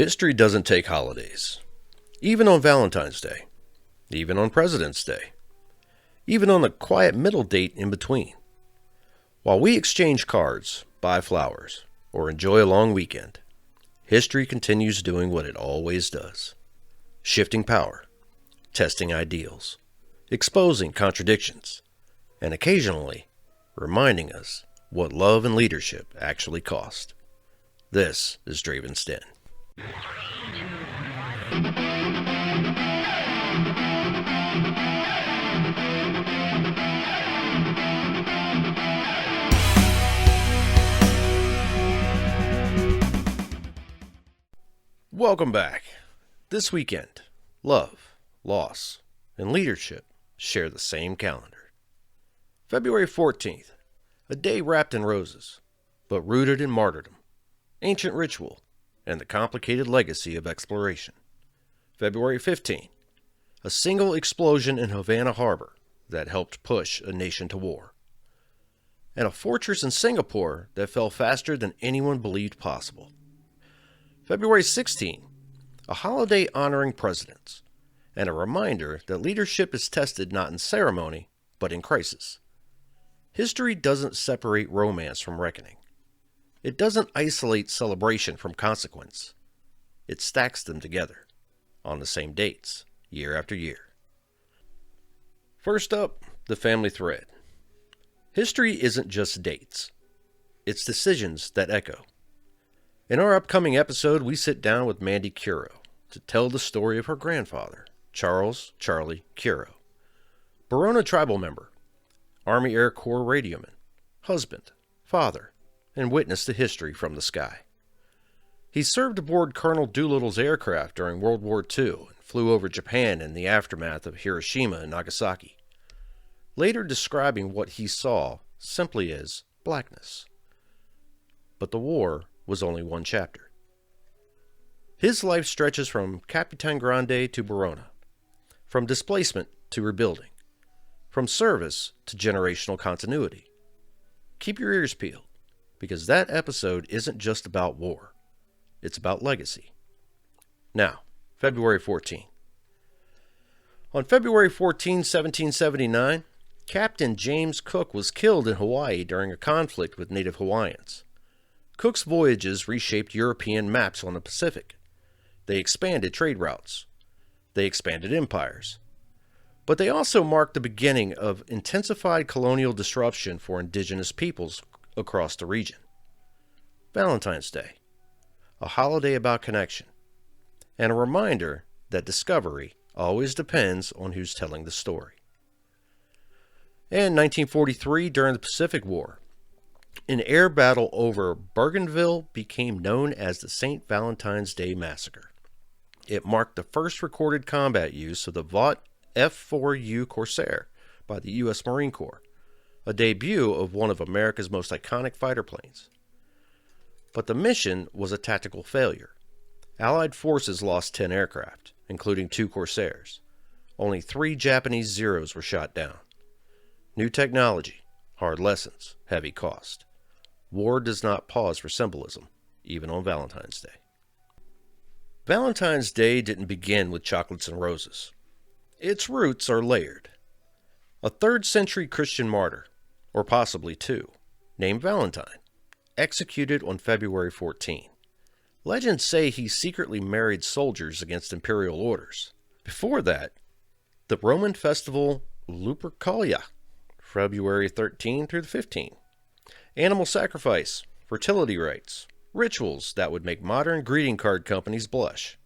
History doesn't take holidays. Even on Valentine's Day. Even on President's Day. Even on the quiet middle date in between. While we exchange cards, buy flowers, or enjoy a long weekend, history continues doing what it always does. Shifting power, testing ideals, exposing contradictions, and occasionally reminding us what love and leadership actually cost. This is Draven's Den. Welcome back. This weekend, love, loss, and leadership share the same calendar. February 14th, a day wrapped in roses, but rooted in martyrdom, ancient ritual, and the complicated legacy of exploration. February 15th, a single explosion in Havana Harbor that helped push a nation to war. And a fortress in Singapore that fell faster than anyone believed possible. February 16th, a holiday honoring presidents, and a reminder that leadership is tested not in ceremony, but in crisis. History doesn't separate romance from reckoning. It doesn't isolate celebration from consequence. It stacks them together, on the same dates, year after year. First up, the family thread. History isn't just dates. It's decisions that echo. In our upcoming episode, we sit down with Mandy Curo to tell the story of her grandfather, Charles Charlie Curo, Borona tribal member, Army Air Corps radioman, husband, father, and witness to history from the sky. He served aboard Colonel Doolittle's aircraft during World War II and flew over Japan in the aftermath of Hiroshima and Nagasaki, later describing what he saw simply as blackness. But the war was only one chapter. His life stretches from Capitan Grande to Borona, from displacement to rebuilding, from service to generational continuity. Keep your ears peeled, because that episode isn't just about war. It's about legacy. Now, February 14. On February 14, 1779, Captain James Cook was killed in Hawaii during a conflict with native Hawaiians. Cook's voyages reshaped European maps on the Pacific. They expanded trade routes. They expanded empires. But they also marked the beginning of intensified colonial disruption for indigenous peoples across the region. Valentine's Day, a holiday about connection, and a reminder that discovery always depends on who's telling the story. And 1943, during the Pacific War, an air battle over Bougainville became known as the St. Valentine's Day Massacre. It marked the first recorded combat use of the Vought F-4U Corsair by the U.S. Marine Corps, a debut of one of America's most iconic fighter planes. But the mission was a tactical failure. Allied forces lost 10 aircraft, including 2 Corsairs. Only 3 Japanese Zeros were shot down. New technology, hard lessons, heavy cost. War does not pause for symbolism, even on Valentine's Day. Valentine's Day didn't begin with chocolates and roses. Its roots are layered. A 3rd century Christian martyr, or possibly 2, named Valentine, executed on February 14. Legends say he secretly married soldiers against imperial orders. Before that, the Roman festival Lupercalia, February 13 through the 15. Animal sacrifice, fertility rites, rituals that would make modern greeting card companies blush.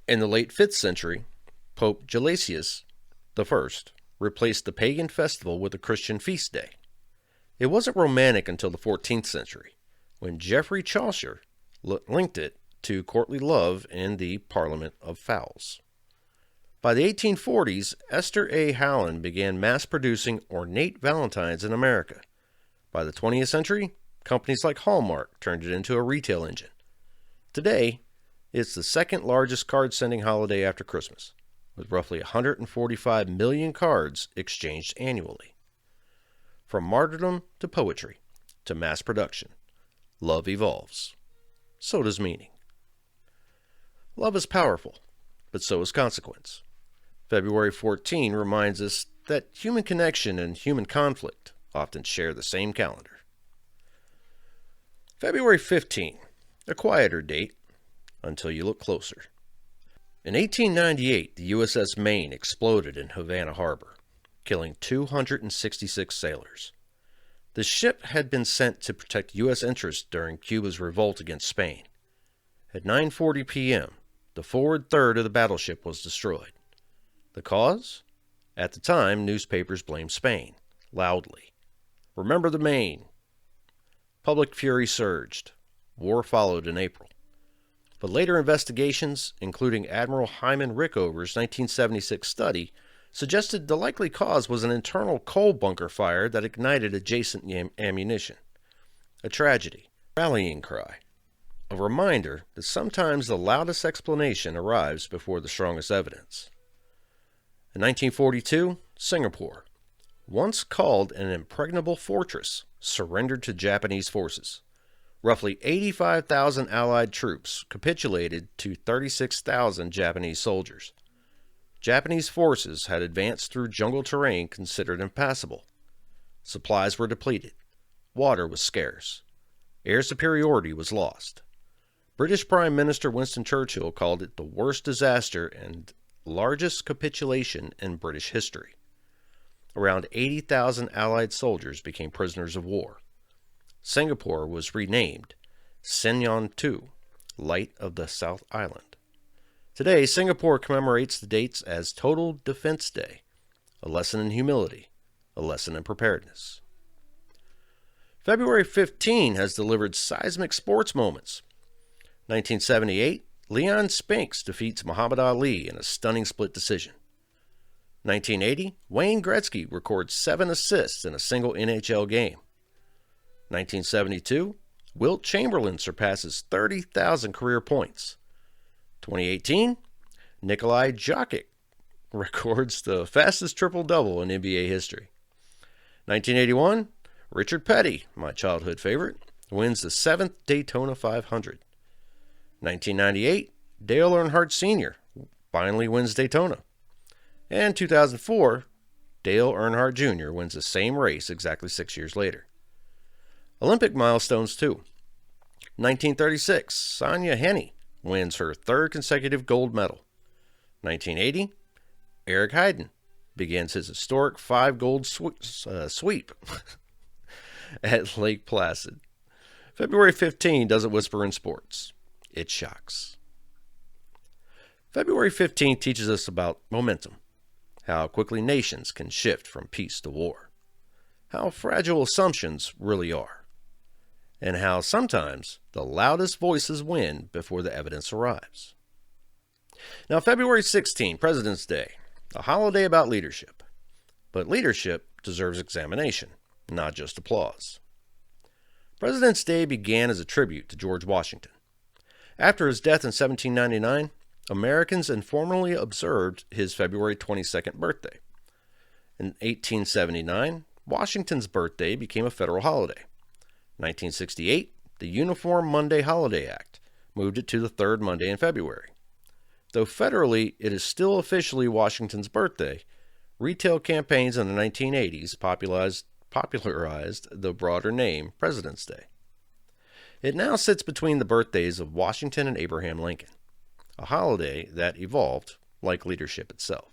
In the late 5th century, Pope Gelasius I replaced the pagan festival with a Christian feast day. It wasn't romantic until the 14th century, when Geoffrey Chaucer linked it to courtly love in the Parliament of Fowls. By the 1840s, Esther A. Howland began mass-producing ornate valentines in America. By the 20th century, companies like Hallmark turned it into a retail engine. Today, it's the second largest card-sending holiday after Christmas, with roughly 145 million cards exchanged annually. From martyrdom to poetry to mass production, love evolves. So does meaning. Love is powerful, but so is consequence. February 14 reminds us that human connection and human conflict often share the same calendar. February 15, a quieter date until you look closer. In 1898, the USS Maine exploded in Havana Harbor, killing 266 sailors. The ship had been sent to protect U.S. interests during Cuba's revolt against Spain. At 9:40 p.m., the forward third of the battleship was destroyed. The cause? At the time, newspapers blamed Spain, loudly. Remember the Maine. Public fury surged. War followed in April. But later investigations, including Admiral Hyman Rickover's 1976 study, suggested the likely cause was an internal coal bunker fire that ignited adjacent ammunition. A tragedy, rallying cry, a reminder that sometimes the loudest explanation arrives before the strongest evidence. In 1942, Singapore, once called an impregnable fortress, surrendered to Japanese forces. Roughly 85,000 Allied troops capitulated to 36,000 Japanese soldiers. Japanese forces had advanced through jungle terrain considered impassable. Supplies were depleted. Water was scarce. Air superiority was lost. British Prime Minister Winston Churchill called it the worst disaster and largest capitulation in British history. Around 80,000 Allied soldiers became prisoners of war. Singapore was renamed Senyon II, Light of the South Island. Today, Singapore commemorates the dates as Total Defense Day, a lesson in humility, a lesson in preparedness. February 15 has delivered seismic sports moments. 1978, Leon Spinks defeats Muhammad Ali in a stunning split decision. 1980, Wayne Gretzky records 7 assists in a single NHL game. 1972, Wilt Chamberlain surpasses 30,000 career points. 2018, Nikolai Jokic records the fastest triple-double in NBA history. 1981, Richard Petty, my childhood favorite, wins the 7th Daytona 500. 1998, Dale Earnhardt Sr. finally wins Daytona. And 2004, Dale Earnhardt Jr. wins the same race exactly 6 years later. Olympic milestones too. 1936, Sonia Henne wins her 3rd consecutive gold medal. 1980, Eric Heiden begins his historic 5-gold sweep at Lake Placid. February 15 doesn't whisper in sports. It shocks. February 15 teaches us about momentum, how quickly nations can shift from peace to war, how fragile assumptions really are, and how sometimes the loudest voices win before the evidence arrives. Now, February 16, President's Day, a holiday about leadership. But leadership deserves examination, not just applause. President's Day began as a tribute to George Washington. After his death in 1799, Americans informally observed his February 22nd birthday. In 1879, Washington's birthday became a federal holiday. 1968, the Uniform Monday Holiday Act moved it to the 3rd Monday in February. Though federally it is still officially Washington's birthday, retail campaigns in the 1980s popularized the broader name President's Day. It now sits between the birthdays of Washington and Abraham Lincoln, a holiday that evolved like leadership itself.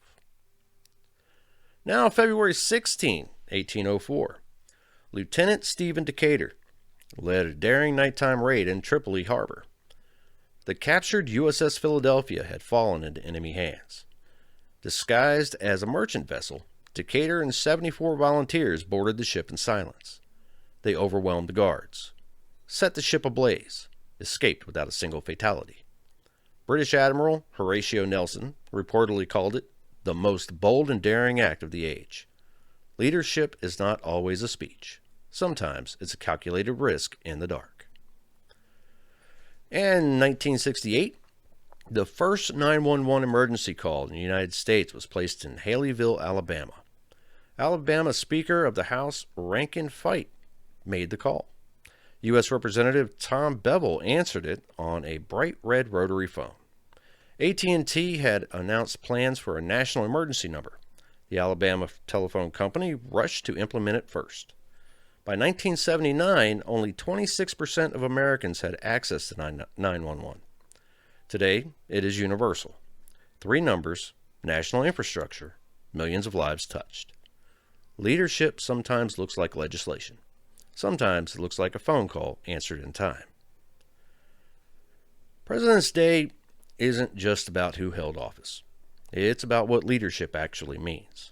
Now, February 16, 1804, Lieutenant Stephen Decatur led a daring nighttime raid in Tripoli Harbor. The captured USS Philadelphia had fallen into enemy hands. Disguised as a merchant vessel, Decatur and 74 volunteers boarded the ship in silence. They overwhelmed the guards, set the ship ablaze, escaped without a single fatality. British Admiral Horatio Nelson reportedly called it the most bold and daring act of the age. Leadership is not always a speech. Sometimes it's a calculated risk in the dark. And in 1968, the first 911 emergency call in the United States was placed in Haleyville, Alabama. Alabama Speaker of the House Rankin Fite made the call. U.S. Representative Tom Bevel answered it on a bright red rotary phone. AT&T had announced plans for a national emergency number. The Alabama telephone company rushed to implement it first. By 1979, only 26% of Americans had access to 911. Today, it is universal. 3 numbers, national infrastructure, millions of lives touched. Leadership sometimes looks like legislation. Sometimes it looks like a phone call answered in time. President's Day isn't just about who held office. It's about what leadership actually means.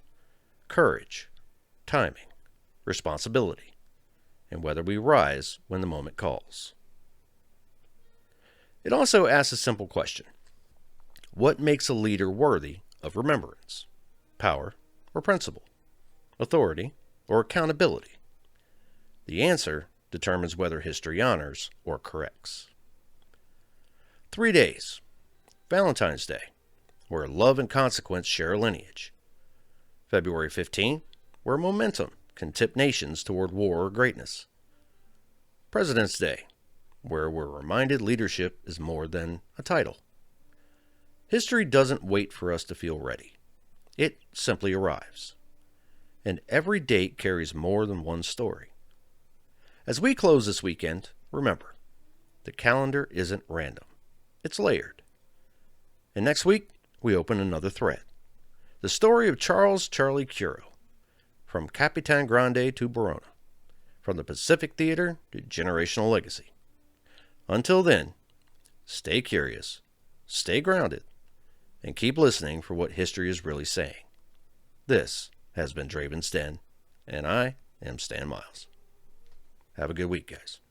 Courage, timing, responsibility, and whether we rise when the moment calls. It also asks a simple question. What makes a leader worthy of remembrance? Power or principle? Authority or accountability? The answer determines whether history honors or corrects. 3 days. Valentine's Day, where love and consequence share a lineage. February 15, where momentum can tip nations toward war or greatness. President's Day, where we're reminded leadership is more than a title. History doesn't wait for us to feel ready. It simply arrives. And every date carries more than one story. As we close this weekend, remember, the calendar isn't random. It's layered. And next week, we open another thread. The story of Charles Charlie Curo, from Capitan Grande to Verona, from the Pacific Theater to generational legacy. Until then, stay curious, stay grounded, and keep listening for what history is really saying. This has been Draven's Den, and I am Stan Miles. Have a good week, guys.